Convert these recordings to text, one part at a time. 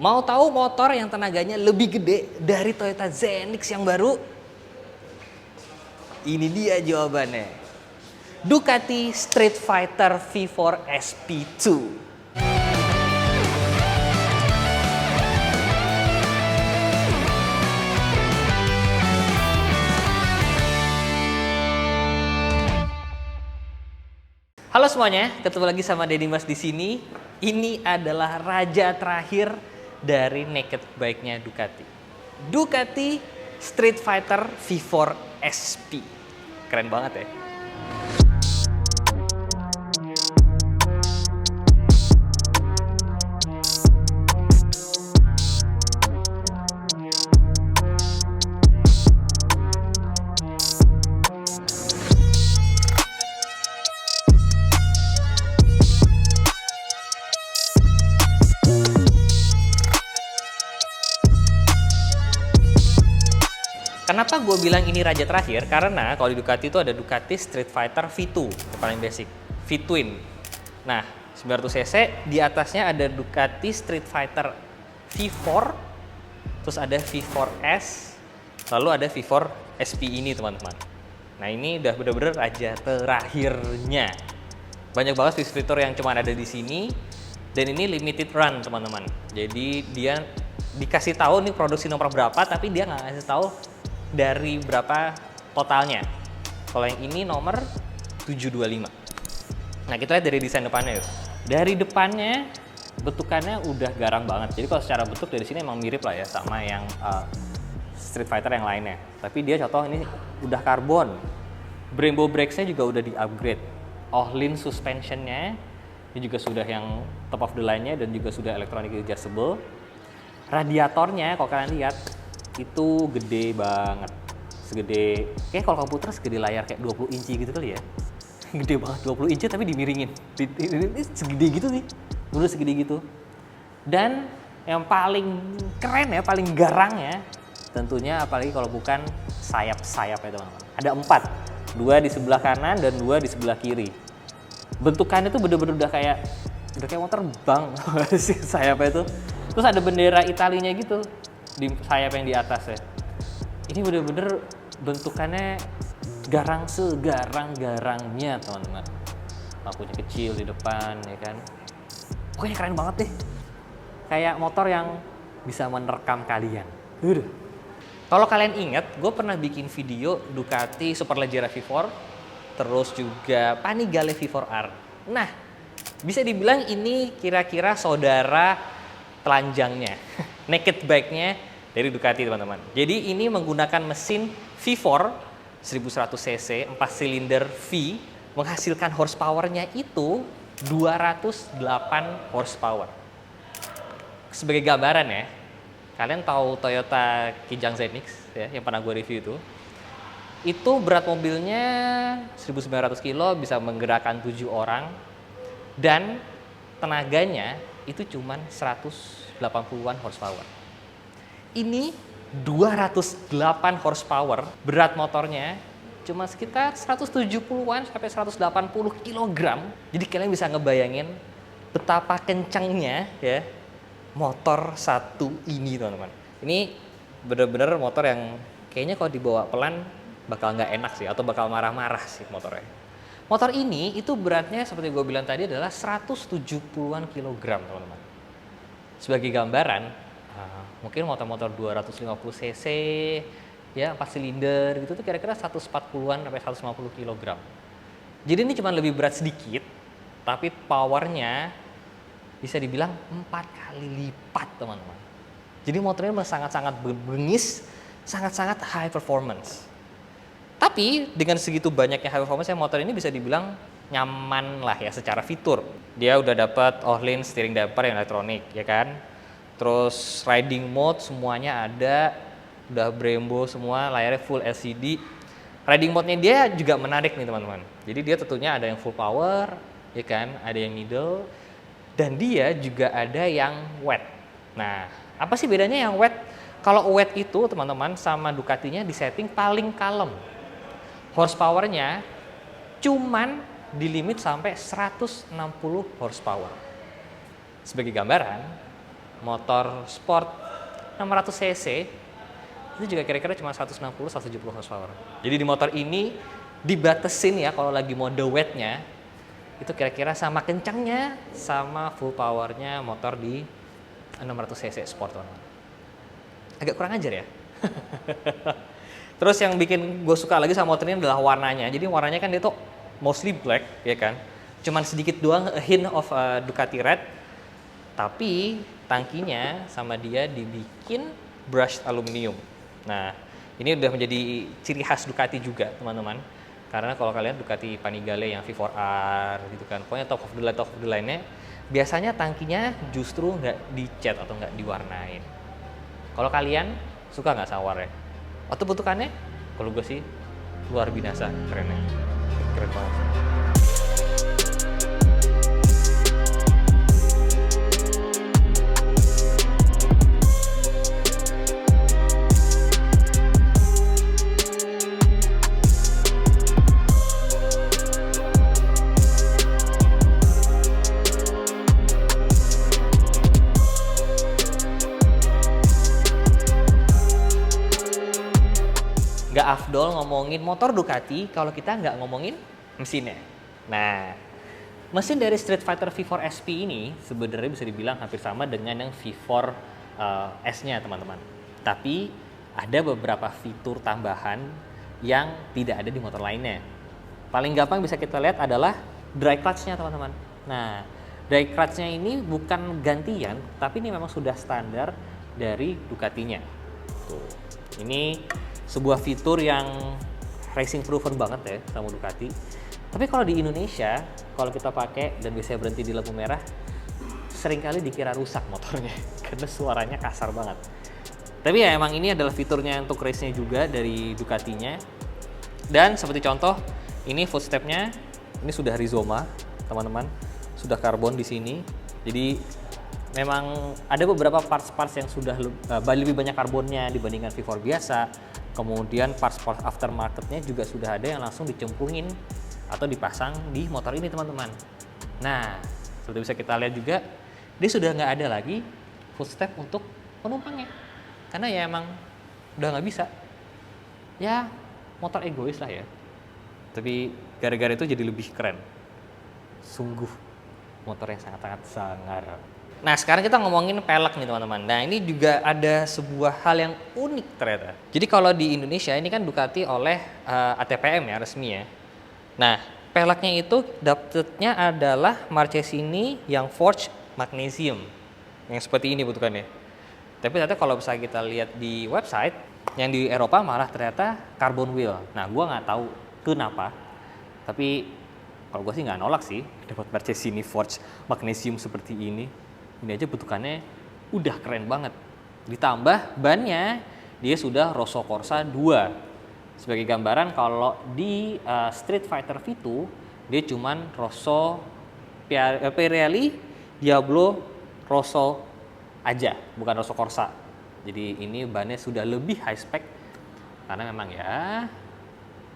Mau tahu motor yang tenaganya lebih gede dari Toyota Zenix yang baru? Ini dia jawabannya. Ducati Street Fighter V4 SP2. Halo semuanya, ketemu lagi sama Deddy Mas di sini. Ini adalah raja terakhir dari naked bike-nya Ducati. Ducati Street Fighter V4 SP. Keren banget ya. Kenapa gue bilang ini raja terakhir? Karena kalau di Ducati itu ada Ducati Street Fighter V2, yang paling basic, V-Twin. Nah, 900cc, di atasnya ada Ducati Street Fighter V4, terus ada V4S, lalu ada V4 SP ini teman-teman. Nah ini udah bener-bener raja terakhirnya. Banyak banget fitur yang cuma ada di sini, dan ini limited run teman-teman. Jadi dia dikasih tahu nih produksi nomor berapa, tapi dia nggak ngasih tahu dari berapa totalnya. Kalau yang ini nomor 725. Nah kita lihat dari desain depannya yuk. Dari depannya bentukannya udah garang banget. Jadi kalau secara bentuk dari sini emang mirip lah ya sama yang Street Fighter yang lainnya. Tapi dia contoh ini udah karbon. Brembo brakes-nya juga udah di-upgrade. Ohlin suspension-nya ini juga sudah yang top of the line-nya dan juga sudah electronic adjustable. Radiatornya kalau kalian lihat itu gede banget, segede kayak kalau komputer segede layar kayak 20 inci gitu kali ya. Gede banget, 20 inci tapi dimiringin. Ini segede gitu nih, udah segede gitu. Dan yang paling keren ya, paling garang ya, tentunya apalagi kalau bukan sayap-sayap ya teman-teman. Ada 4, 2 di sebelah kanan dan 2 di sebelah kiri. Bentukannya tuh bener-bener udah kayak motor bang sih sayapnya itu. Terus ada bendera Italinya gitu di sayap yang di atas ya. Ini bener-bener bentukannya garang segarang-garangnya teman-teman. Lampunya kecil di depan ya kan. Pokoknya keren banget deh. Kayak motor yang bisa menerkam kalian. Kalau kalian ingat, gue pernah bikin video Ducati Superleggera V4, terus juga Panigale V4R. Nah, bisa dibilang ini kira-kira saudara telanjangnya, naked bike-nya dari Ducati teman-teman. Jadi ini menggunakan mesin V4 1100cc 4 silinder V, menghasilkan horsepower-nya itu 208 horsepower. Sebagai gambaran ya, kalian tahu Toyota Kijang Zenix ya, yang pernah gue review itu berat mobilnya 1900 kilo, bisa menggerakkan 7 orang, dan tenaganya itu cuman 180-an horsepower. Ini 208 horsepower, berat motornya cuma sekitar 170-an sampai 180 kg. Jadi kalian bisa ngebayangin betapa kencangnya ya motor satu ini teman-teman. Ini bener-bener motor yang kayaknya kalau dibawa pelan bakal nggak enak sih, atau bakal marah-marah sih motornya. Motor ini itu beratnya seperti gue bilang tadi adalah 170-an kilogram teman-teman. Sebagai gambaran, mungkin motor-motor 250cc ya 4 silinder gitu tuh kira-kira 140-an sampai 150 kilogram. Jadi ini cuma lebih berat sedikit, tapi powernya bisa dibilang 4 kali lipat teman-teman. Jadi motornya sangat-sangat bengis, sangat-sangat high performance. Tapi dengan segitu banyaknya high performance, motor ini bisa dibilang nyaman lah ya secara fitur. Dia udah dapat Ohlin steering damper yang elektronik ya kan. Terus riding mode semuanya ada, udah Brembo semua, layarnya full LCD. Riding mode-nya dia juga menarik nih teman-teman. Jadi dia tentunya ada yang full power ya kan, ada yang middle, dan dia juga ada yang wet. Nah, apa sih bedanya yang wet? Kalau wet itu teman-teman sama Ducatinya di setting paling kalem. Horsepower-nya cuman di limit sampai 160 horsepower. Sebagai gambaran, motor sport 600 cc itu juga kira-kira cuma 160-170 horsepower. Jadi di motor ini dibatesin ya kalau lagi mode wetnya itu kira-kira sama kencangnya sama full powernya motor di 600 cc sport, teman-teman. Agak kurang ajar ya. Terus yang bikin gue suka lagi sama motor ini adalah warnanya. Jadi warnanya kan dia tuh mostly black, ya kan. Cuman sedikit doang a hint of Ducati red. Tapi tangkinya sama dia dibikin brushed aluminium. Nah, ini udah menjadi ciri khas Ducati juga, teman-teman. Karena kalau kalian Ducati Panigale yang V4R gitu kan, pokoknya top of the line-nya, biasanya tangkinya justru nggak dicat atau nggak diwarnain. Kalau kalian suka nggak sama warnanya? Atau bentukannya? Kalau gue sih luar binasa, kerennya. Keren banget. Nggak afdol ngomongin motor Ducati kalau kita nggak ngomongin mesinnya. Nah, mesin dari Street Fighter V4 SP ini sebenarnya bisa dibilang hampir sama dengan yang V4 S-nya, teman-teman. Tapi ada beberapa fitur tambahan yang tidak ada di motor lainnya. Paling gampang bisa kita lihat adalah dry clutch-nya, teman-teman. Nah, dry clutch-nya ini bukan gantian, tapi ini memang sudah standar dari Ducatinya. Tuh. Ini sebuah fitur yang racing proven banget ya sama Ducati. Tapi kalau di Indonesia, kalau kita pakai dan biasanya berhenti di lampu merah, seringkali dikira rusak motornya karena suaranya kasar banget. Tapi ya emang ini adalah fiturnya untuk race-nya juga dari Ducatinya. Dan seperti contoh, ini footstep-nya ini sudah Rizoma, teman-teman. Sudah karbon di sini. Jadi memang ada beberapa parts-parts yang sudah lebih banyak karbonnya dibandingkan V4 biasa. Kemudian parts-parts aftermarket-nya juga sudah ada yang langsung dicemplungin atau dipasang di motor ini, teman-teman. Nah, seperti bisa kita lihat juga, dia sudah nggak ada lagi footstep untuk penumpangnya. Karena ya emang udah nggak bisa. Ya, motor egois lah ya. Tapi gara-gara itu jadi lebih keren. Sungguh motor yang sangat-sangat sangar. Nah, sekarang kita ngomongin pelek nih, teman-teman. Nah, ini juga ada sebuah hal yang unik ternyata. Jadi kalau di Indonesia ini kan Ducati oleh ATPM ya, resmi ya. Nah, peleknya itu dapetnya adalah Marchesini yang forged magnesium. Yang seperti ini bentukannya. Tapi ternyata kalau bisa kita lihat di website, yang di Eropa malah ternyata carbon wheel. Nah, gua nggak tahu kenapa. Tapi kalau gue sih nggak nolak sih dapat Marchesini forged magnesium seperti ini. Ini aja bentukannya udah keren banget. Ditambah bannya dia sudah Rosso Corsa 2. Sebagai gambaran kalau di Street Fighter V2 dia cuman Rosso Pirelli Diablo Rosso aja, bukan Rosso Corsa. Jadi ini bannya sudah lebih high spec karena memang ya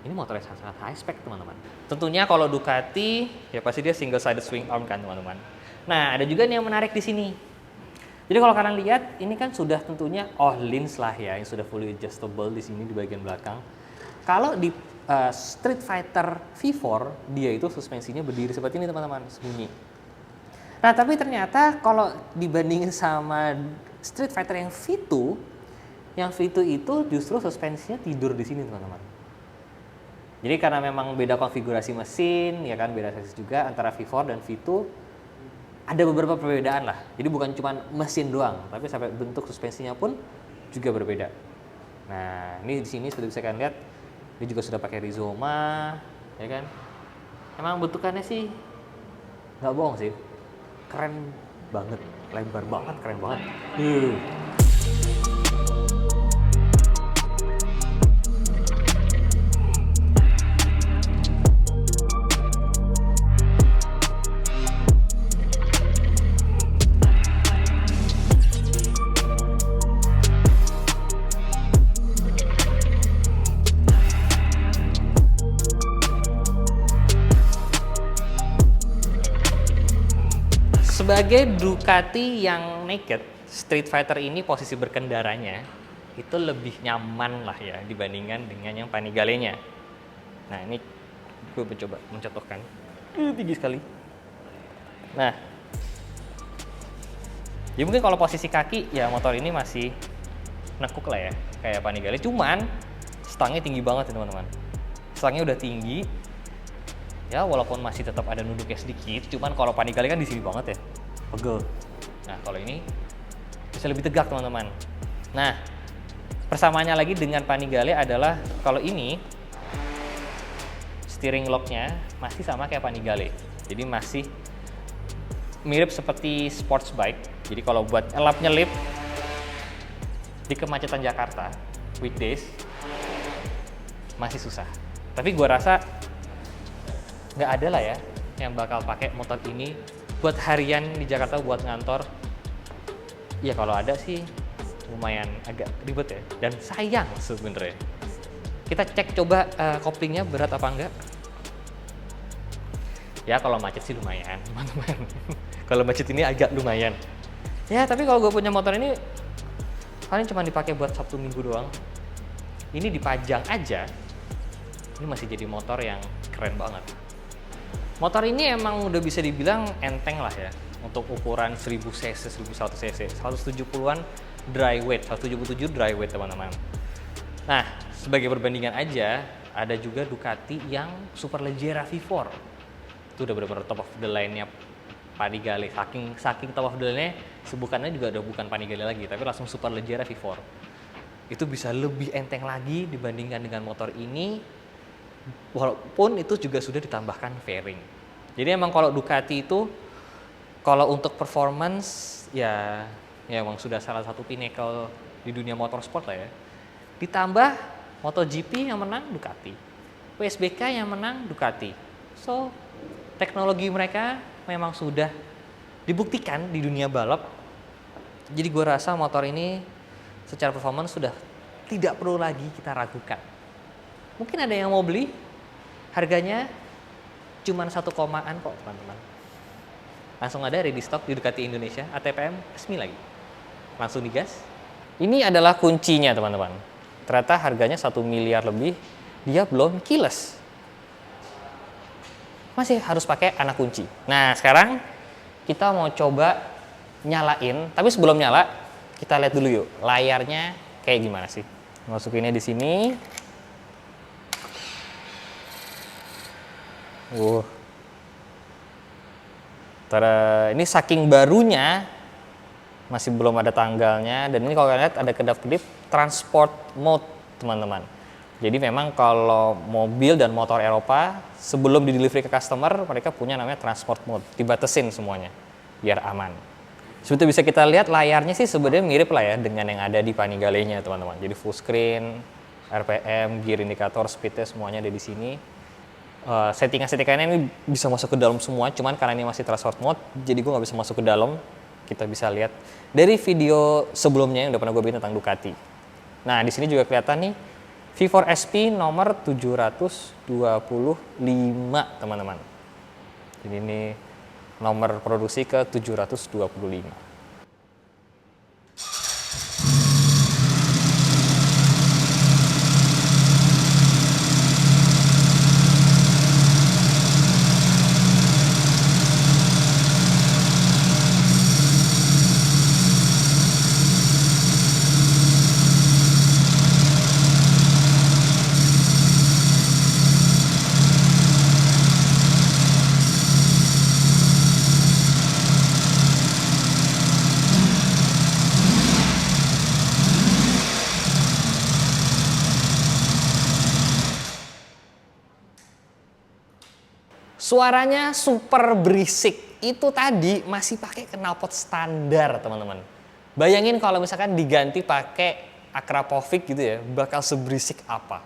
ini motornya sangat high spec, teman-teman. Tentunya kalau Ducati ya pasti dia single sided swing arm kan, teman-teman. Nah, ada juga nih yang menarik di sini. Jadi kalau kalian lihat, ini kan sudah tentunya Öhlins lah ya, yang sudah fully adjustable di sini di bagian belakang. Kalau di Street Fighter V4, dia itu suspensinya berdiri seperti ini, teman-teman, sembunyi. Nah, tapi ternyata kalau dibandingin sama Street Fighter yang V2 itu justru suspensinya tidur di sini, teman-teman. Jadi karena memang beda konfigurasi mesin, ya kan, beda chassis juga antara V4 dan V2. Ada beberapa perbedaan lah. Jadi bukan cuma mesin doang, tapi sampai bentuk suspensinya pun juga berbeda. Nah, ini di sini seperti bisa kalian lihat, dia juga sudah pakai Rizoma, ya kan? Emang bentukannya sih nggak bohong sih, keren banget, lebar banget, keren banget. Sebagai Ducati yang naked, Street Fighter ini posisi berkendaranya itu lebih nyaman lah ya dibandingkan dengan yang Panigale-nya. Nah ini gue mencoba mencontohkan, tinggi sekali. Nah, ya mungkin kalau posisi kaki ya motor ini masih nekuk lah ya kayak Panigale, cuman stangnya tinggi banget ya teman-teman. Stangnya udah tinggi, ya walaupun masih tetap ada nunduknya sedikit, cuman kalau Panigale kan di sini banget ya, pegel. Nah kalau ini bisa lebih tegak teman-teman. Nah persamaannya lagi dengan Panigale adalah kalau ini steering locknya masih sama kayak Panigale, jadi masih mirip seperti sports bike. Jadi kalau buat elap nyelip di kemacetan Jakarta weekdays masih susah. Tapi gue rasa nggak ada lah ya yang bakal pakai motor ini buat harian di Jakarta buat ngantor. Ya kalau ada sih lumayan agak ribet ya dan sayang sebenarnya. Kita cek coba koplingnya berat apa enggak. Ya kalau macet sih lumayan teman-teman. Kalau macet ini agak lumayan. Ya tapi kalau gue punya motor ini paling cuma dipakai buat Sabtu Minggu doang. Ini dipajang aja, ini masih jadi motor yang keren banget. Motor ini emang udah bisa dibilang enteng lah ya untuk ukuran 1000 cc, 1100 cc, 170-an dry weight, 177 dry weight teman-teman. Nah, sebagai perbandingan aja, ada juga Ducati yang Superleggera V4. Itu udah benar-benar top of the line-nya Panigale. Saking top of the line-nya, sebutannya juga udah bukan Panigale lagi, tapi langsung Superleggera V4. Itu bisa lebih enteng lagi dibandingkan dengan motor ini, walaupun itu juga sudah ditambahkan fairing. Jadi emang kalau Ducati itu, kalau untuk performance, ya emang sudah salah satu pinnacle di dunia motorsport lah ya. Ditambah MotoGP yang menang Ducati, WSBK yang menang Ducati. So, teknologi mereka memang sudah dibuktikan di dunia balap. Jadi gue rasa motor ini secara performance sudah tidak perlu lagi kita ragukan. Mungkin ada yang mau beli, harganya cuma 1 komaan kok teman-teman. Langsung ada ready stock di Ducati Indonesia, ATPM resmi lagi. Langsung digas. Ini adalah kuncinya teman-teman. Ternyata harganya 1 miliar lebih, dia belum keyless. Masih harus pakai anak kunci. Nah sekarang kita mau coba nyalain, tapi sebelum nyala kita lihat dulu yuk layarnya kayak gimana sih. Masukinnya di sini. Tada, ini saking barunya masih belum ada tanggalnya, dan ini kalau kalian lihat ada kedap-kedip transport mode teman-teman. Jadi memang kalau mobil dan motor Eropa sebelum di delivery ke customer mereka punya namanya transport mode, dibatasin semuanya biar aman. Seperti bisa kita lihat layarnya sih sebenarnya mirip lah ya dengan yang ada di Panigale-nya teman-teman. Jadi full screen, RPM, gear indicator, speednya semuanya ada di sini. Settingan-settingannya ini bisa masuk ke dalam semua, cuman karena ini masih transport mode, jadi gue nggak bisa masuk ke dalam. Kita bisa lihat dari video sebelumnya yang udah pernah gue bikin tentang Ducati. Nah di sini juga kelihatan nih V4 SP nomor 725 teman-teman. Jadi ini nomor produksi ke 725. Suaranya super berisik. Itu tadi masih pakai knalpot standar, teman-teman. Bayangin kalau misalkan diganti pakai Akrapovic gitu ya, bakal seberisik apa.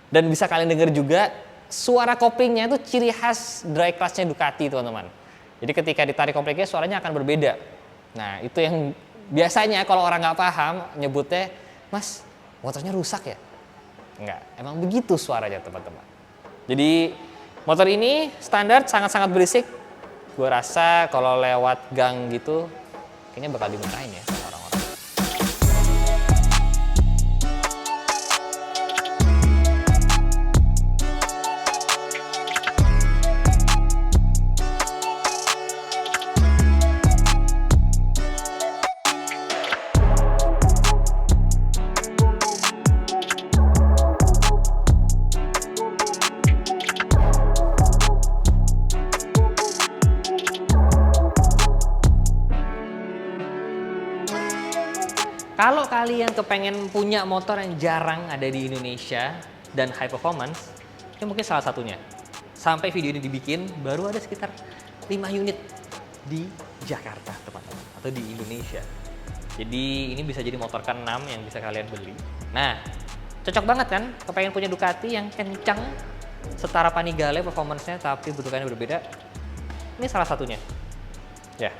Dan bisa kalian dengar juga suara koplingnya itu ciri khas dry clutch-nya Ducati, teman-teman. Jadi ketika ditarik koplingnya suaranya akan berbeda. Nah, itu yang biasanya kalau orang nggak paham nyebutnya, "Mas, motornya rusak ya?" Enggak, emang begitu suaranya, teman-teman. Jadi motor ini standar sangat-sangat berisik. Gue rasa kalau lewat gang gitu kayaknya bakal dimarahin ya sama orang-orang. Kalau kalian kepengen punya motor yang jarang ada di Indonesia dan high performance, ini mungkin salah satunya. Sampai video ini dibikin, baru ada sekitar 5 unit di Jakarta, teman-teman, atau di Indonesia. Jadi ini bisa jadi motor ke-6 yang bisa kalian beli. Nah, cocok banget kan? Kepengen punya Ducati yang kencang, setara Panigale performance-nya, tapi bentukannya berbeda. Ini salah satunya. Ya.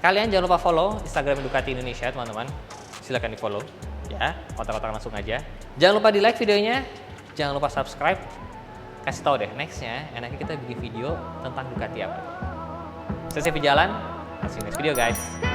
Kalian jangan lupa follow Instagram Ducati Indonesia, teman-teman. Silahkan di follow, ya. Otak-otak langsung aja. Jangan lupa di like videonya. Jangan lupa subscribe. Kasih tahu deh, nextnya enaknya kita bikin video tentang Ducati apa. Saya Sevi Jalan. See you next video, guys.